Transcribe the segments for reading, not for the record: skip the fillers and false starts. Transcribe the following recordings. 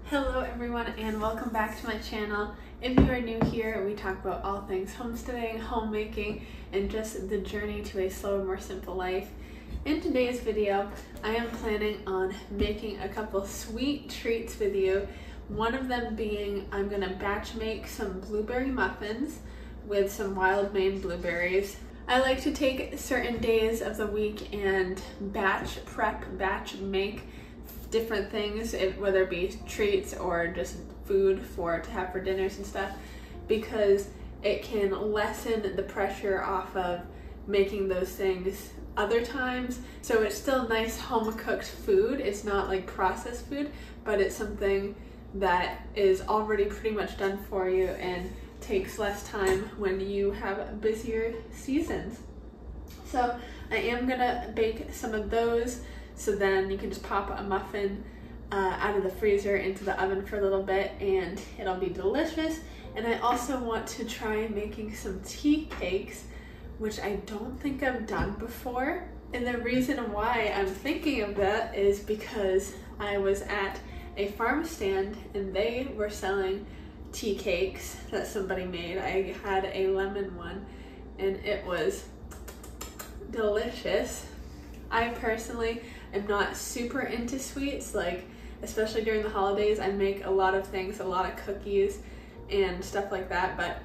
Hello everyone and welcome back to my channel. If you are new here, we talk about all things homesteading, homemaking, and just the journey to a slower, more simple life. In today's video, I am planning on making a couple sweet treats with you. One of them being I'm gonna batch make some blueberry muffins with some wild Maine blueberries. I like to take certain days of the week and batch prep, batch make different things, whether it be treats or just food to have for dinners and stuff, because it can lessen the pressure off of making those things other times. So it's still nice home cooked food. It's not like processed food, but it's something that is already pretty much done for you and takes less time when you have busier seasons. So I am gonna bake some of those, so then you can just pop a muffin out of the freezer into the oven for a little bit and it'll be delicious. And I also want to try making some tea cakes, which I don't think I've done before. And the reason why I'm thinking of that is because I was at a farm stand and they were selling tea cakes that somebody made. I had a lemon one and it was delicious. I personally am not super into sweets, like especially during the holidays. I make a lot of things, a lot of cookies and stuff like that, but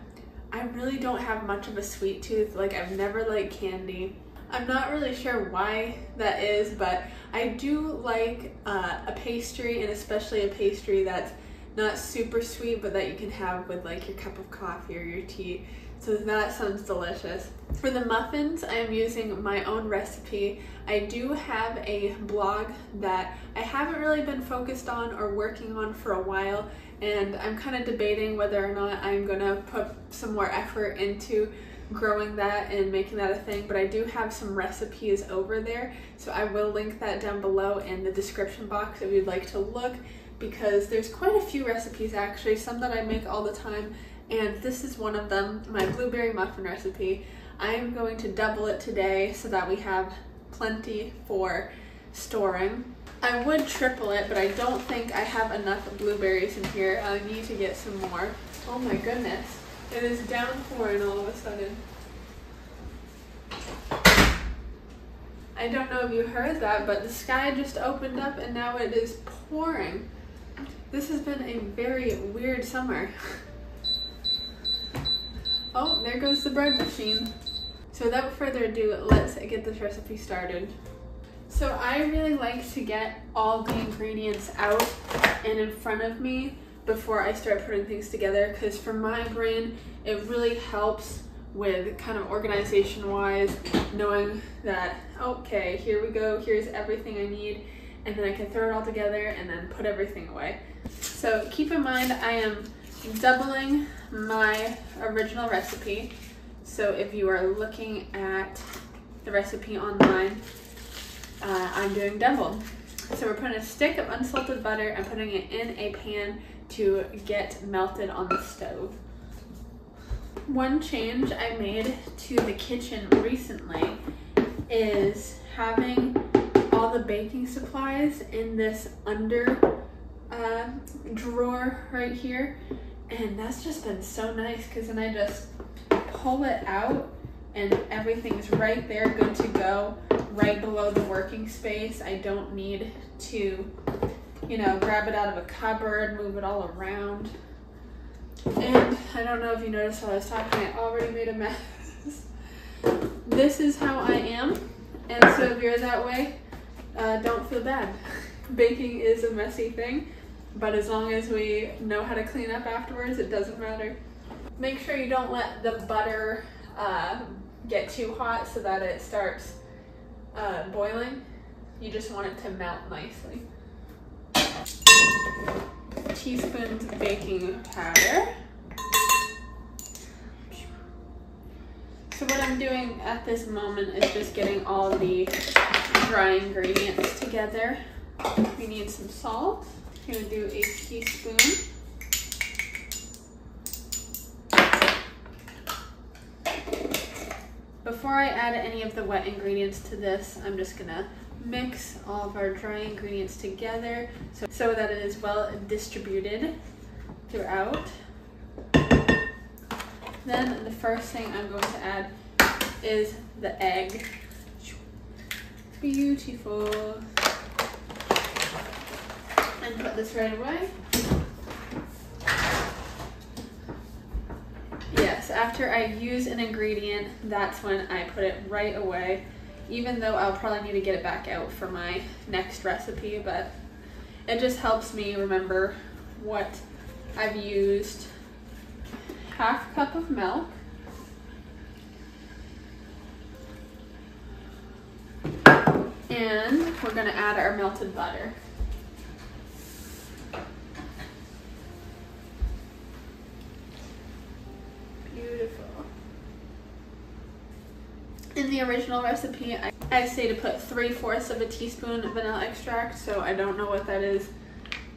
I really don't have much of a sweet tooth. Like I've never liked candy. I'm not really sure why that is, but I do like a pastry, and especially a pastry that's not super sweet, but that you can have with like your cup of coffee or your tea. So that sounds delicious. For the muffins, I am using my own recipe. I do have a blog that I haven't really been focused on or working on for a while, and I'm kind of debating whether or not I'm gonna put some more effort into growing that and making that a thing, but I do have some recipes over there, so I will link that down below in the description box if you'd like to look, because there's quite a few recipes actually, some that I make all the time, and this is one of them, my blueberry muffin recipe. I am going to double it today so that we have plenty for storing. I would triple it, but I don't think I have enough blueberries in here. I need to get some more. Oh my goodness, it is downpouring all of a sudden. I don't know if you heard that, but the sky just opened up and now it is pouring. This has been a very weird summer. Oh, there goes the bread machine. So without further ado, let's get this recipe started. So I really like to get all the ingredients out and in front of me before I start putting things together, because for my brain, it really helps with kind of organization wise, knowing that, okay, here we go, here's everything I need, and then I can throw it all together and then put everything away. So keep in mind, I am doubling my original recipe. So if you are looking at the recipe online, I'm doing double. So we're putting a stick of unsalted butter and putting it in a pan to get melted on the stove. One change I made to the kitchen recently is having all the baking supplies in this under drawer right here, and that's just been so nice, because then I just pull it out and everything's right there, good to go, right below the working space. I don't need to, you know, grab it out of a cupboard, move it all around. And I don't know if you noticed while I was talking, I already made a mess. This is how I am, and so if you're that way, don't feel bad. Baking is a messy thing, but as long as we know how to clean up afterwards, it doesn't matter. Make sure you don't let the butter get too hot so that it starts boiling. You just want it to melt nicely. Teaspoons baking powder. So what I'm doing at this moment is just getting all the dry ingredients together. We need some salt. I'm gonna do a teaspoon. Before I add any of the wet ingredients to this, I'm just gonna mix all of our dry ingredients together so that it is well distributed throughout. Then the first thing I'm going to add is the egg. Beautiful. And put this right away. Yes, after I use an ingredient, that's when I put it right away, even though I'll probably need to get it back out for my next recipe, but it just helps me remember what I've used. Half cup of milk. And we're gonna add our melted butter. Beautiful. In the original recipe, I say to put 3/4 of a teaspoon of vanilla extract, so I don't know what that is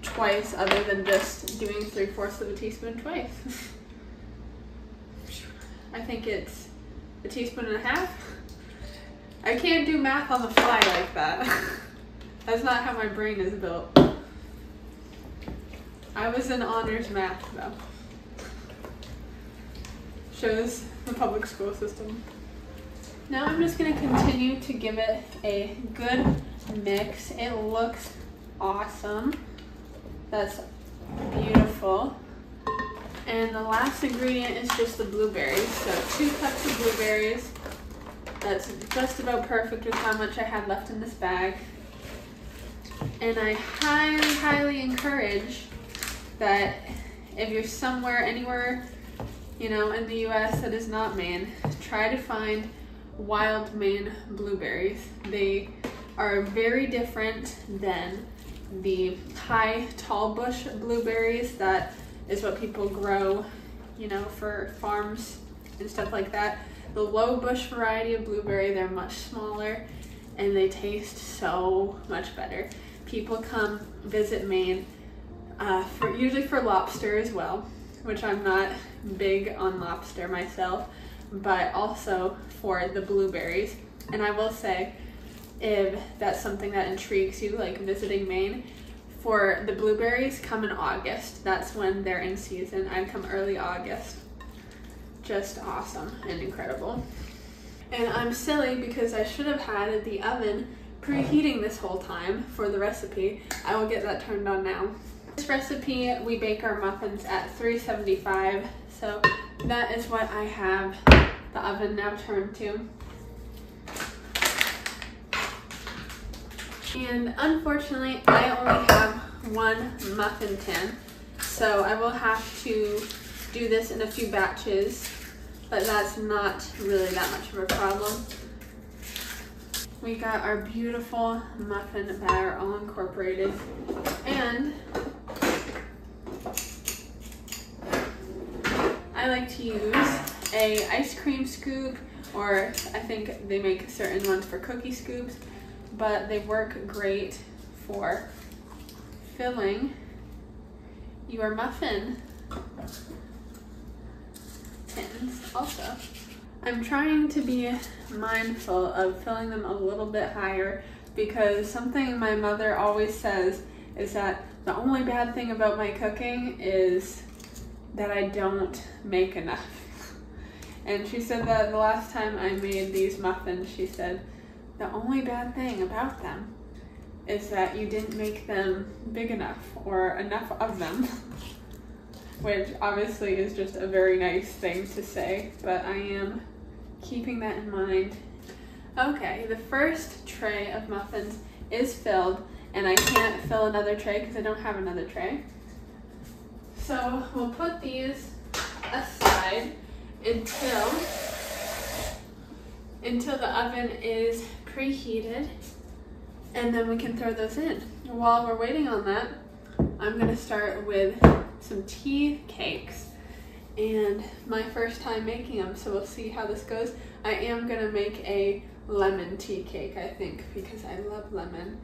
twice other than just doing 3/4 of a teaspoon twice. I think it's 1.5 teaspoons. I can't do math on the fly like that. That's not how my brain is built. I was in honors math though. Shows the public school system. Now I'm just gonna continue to give it a good mix. It looks awesome. That's beautiful. And the last ingredient is just the blueberries. So 2 cups of blueberries. That's just about perfect with how much I had left in this bag. And I highly, highly encourage that if you're anywhere, you know, in the US that is not Maine, try to find wild Maine blueberries. They are very different than the high tall bush blueberries that is what people grow, you know, for farms and stuff like that. The low bush variety of blueberry, they're much smaller and they taste so much better. People come visit Maine usually for lobster as well, which I'm not big on lobster myself, but also for the blueberries. And I will say, if that's something that intrigues you, like visiting Maine, for the blueberries, come in August. That's when they're in season. I'd come early August. Just awesome and incredible. And I'm silly because I should have had the oven preheating this whole time for the recipe. I will get that turned on now. This recipe, we bake our muffins at 375, so that is what I have the oven now turned to. And unfortunately, I only have 1 muffin tin, so I will have to do this in a few batches, but that's not really that much of a problem. We got our beautiful muffin batter all incorporated, and I like to use a ice cream scoop, or I think they make certain ones for cookie scoops, but they work great for filling your muffin tins also. I'm trying to be mindful of filling them a little bit higher, because something my mother always says is that the only bad thing about my cooking is that I don't make enough. And she said that the last time I made these muffins, she said, the only bad thing about them is that you didn't make them big enough or enough of them, which obviously is just a very nice thing to say, but I am keeping that in mind. Okay, the first tray of muffins is filled, and I can't fill another tray because I don't have another tray. So we'll put these aside until the oven is preheated, and then we can throw those in. While we're waiting on that, I'm gonna start with some tea cakes, and my first time making them, so we'll see how this goes. I am gonna make a lemon tea cake, I think, because I love lemon,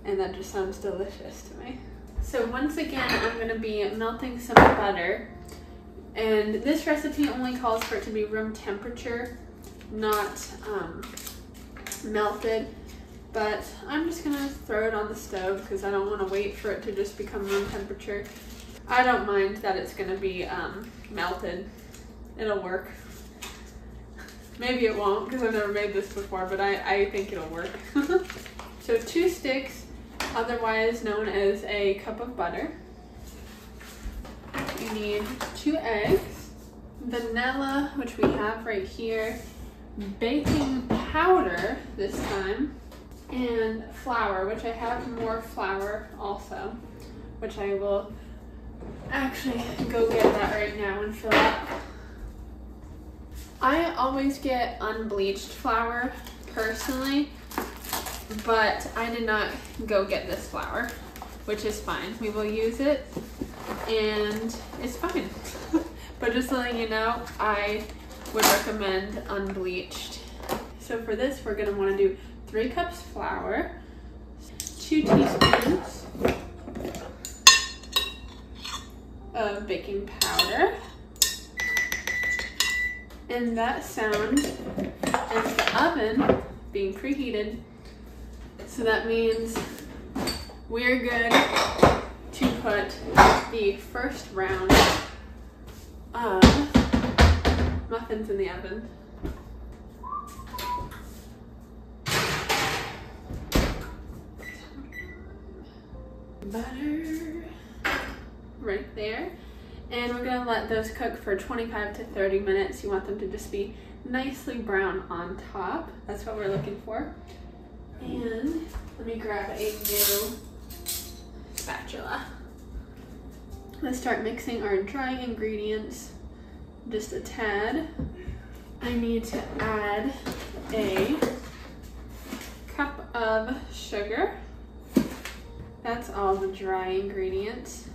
and that just sounds delicious to me. So once again, I'm gonna be melting some butter, and this recipe only calls for it to be room temperature, not melted. but I'm just gonna throw it on the stove because I don't want to wait for it to just become room temperature. I don't mind that it's gonna be melted. It'll work. Maybe it won't because I've never made this before, but I think it'll work. So 2 sticks, otherwise known as a cup of butter. You need 2 eggs, vanilla, which we have right here, baking powder this time, and flour, which I have more flour also, which I will actually go get that right now and fill up. I always get unbleached flour personally, but I did not go get this flour, which is fine. We will use it and it's fine. But just letting you know, I would recommend unbleached. So for this, we're gonna wanna do 3 cups flour, 2 teaspoons of baking powder, and that sound is the oven being preheated. So that means we're good to put the first round of muffins in the oven. Butter right there. And we're gonna let those cook for 25 to 30 minutes. You want them to just be nicely brown on top. That's what we're looking for. And let me grab a new spatula. Let's start mixing our dry ingredients just a tad. I need to add a cup of sugar. That's all the dry ingredients.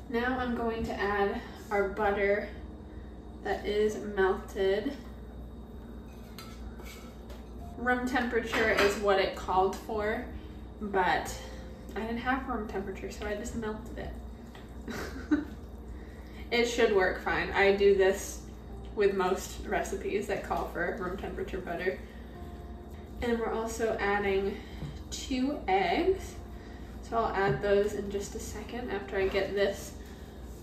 Now I'm going to add our butter that is melted. Room temperature is what it called for, but I didn't have room temperature, so I just melted it. It should work fine. I do this with most recipes that call for room temperature butter. And we're also adding 2 eggs. So I'll add those in just a second after I get this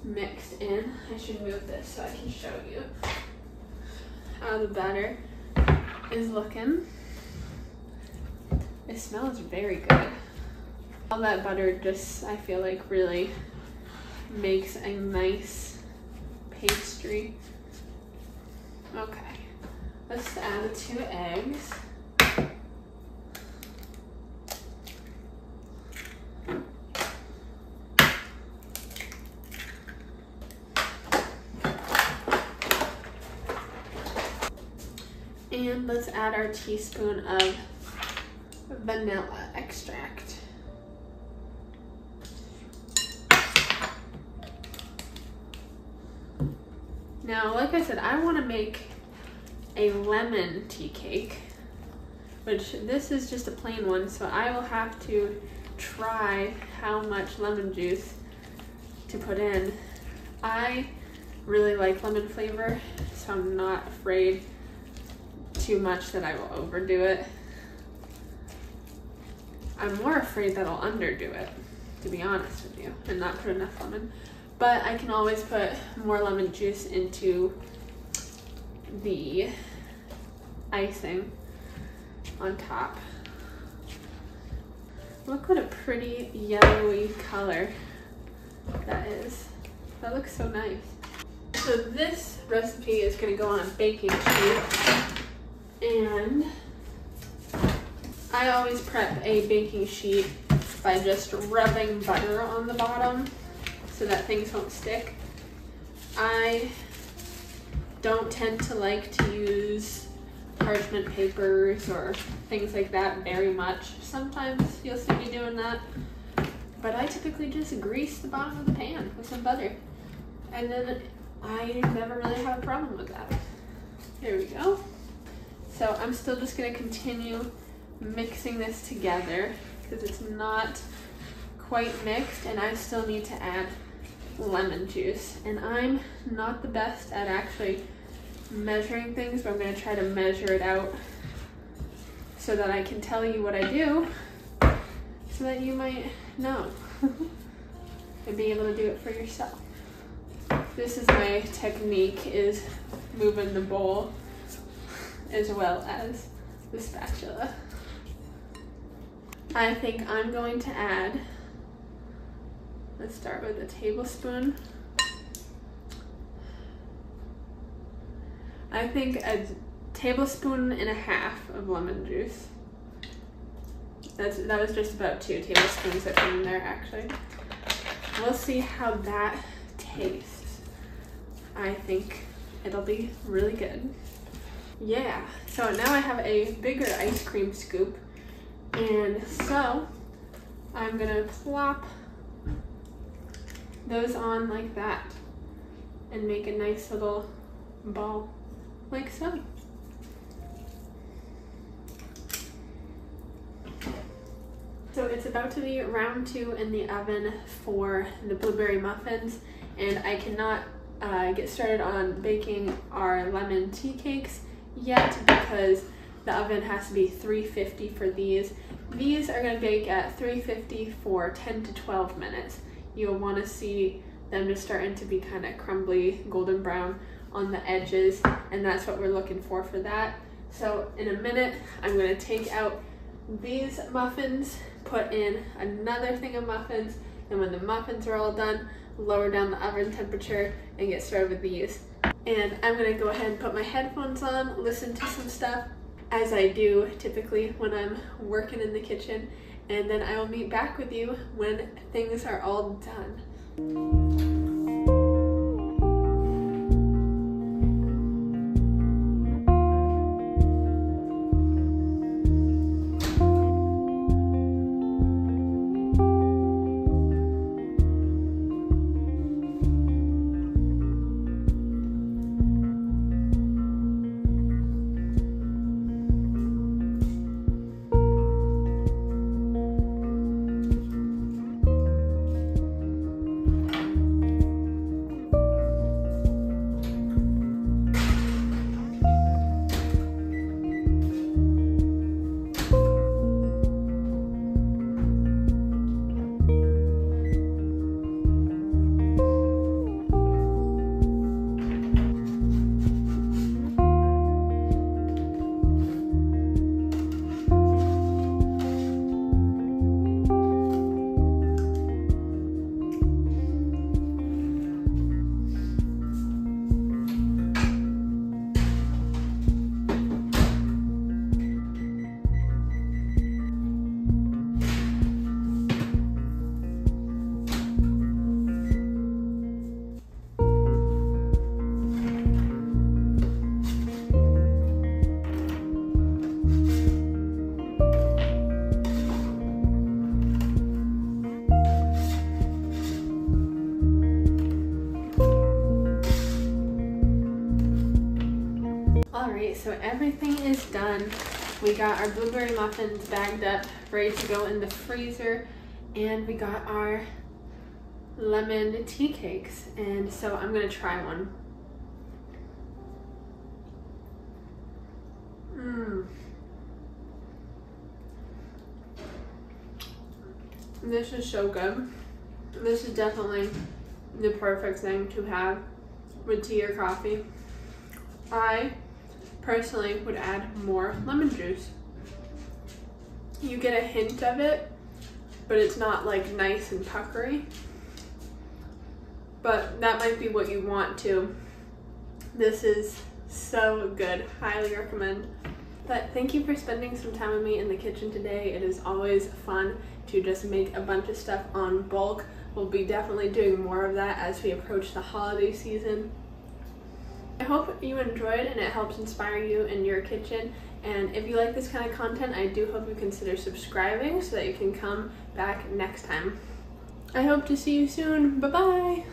mixed in. I should move this so I can show you how the batter is looking. It smells very good. All that butter just, I feel like, really makes a nice pastry. Okay, let's add the 2 eggs. And let's add our teaspoon of vanilla extract. Now, like I said, I want to make a lemon tea cake, which this is just a plain one, so I will have to try how much lemon juice to put in. I really like lemon flavor, so I'm not afraid too much that I will overdo it. I'm more afraid that I'll underdo it, to be honest with you, and not put enough lemon. But I can always put more lemon juice into the icing on top. Look what a pretty yellowy color that is. That looks so nice. So this recipe is going to go on a baking sheet, and I always prep a baking sheet by just rubbing butter on the bottom so that things won't stick. I don't tend to like to use parchment papers or things like that very much. Sometimes you'll see me doing that, but I typically just grease the bottom of the pan with some butter, and then I never really have a problem with that. There we go. So I'm still just going to continue mixing this together because it's not quite mixed, and I still need to add lemon juice. And I'm not the best at actually measuring things, but I'm going to try to measure it out so that I can tell you what I do so that you might know and be able to do it for yourself. This is my technique, is moving the bowl as well as the spatula. I think I'm going to add, let's start with a tablespoon. I think a tablespoon and a half of lemon juice. That was just about 2 tablespoons that went in there actually. We'll see how that tastes. I think it'll be really good. Yeah, so now I have a bigger ice cream scoop, and so I'm gonna plop those on like that and make a nice little ball like so. So it's about to be round 2 in the oven for the blueberry muffins, and I cannot get started on baking our lemon tea cakes yet because the oven has to be 350 for these. These are going to bake at 350 for 10 to 12 minutes. You'll want to see them just starting to be kind of crumbly, golden brown on the edges, and that's what we're looking for that. So in a minute, I'm going to take out these muffins, put in another thing of muffins, and when the muffins are all done, lower down the oven temperature and get started with these. And I'm gonna go ahead and put my headphones on, listen to some stuff, as I do typically when I'm working in the kitchen, and then I will meet back with you when things are all done. Alright, so everything is done. We got our blueberry muffins bagged up, ready to go in the freezer, and we got our lemon tea cakes, and so I'm gonna try one. This is so good. This is definitely the perfect thing to have with tea or coffee. I personally would add more lemon juice. You get a hint of it, but it's not like nice and puckery. But that might be what you want to. This is so good. Highly recommend. But thank you for spending some time with me in the kitchen today. It is always fun to just make a bunch of stuff on bulk. We'll be definitely doing more of that as we approach the holiday season. I hope you enjoyed and it helps inspire you in your kitchen. And if you like this kind of content, I do hope you consider subscribing so that you can come back next time. I hope to see you soon. Bye-bye.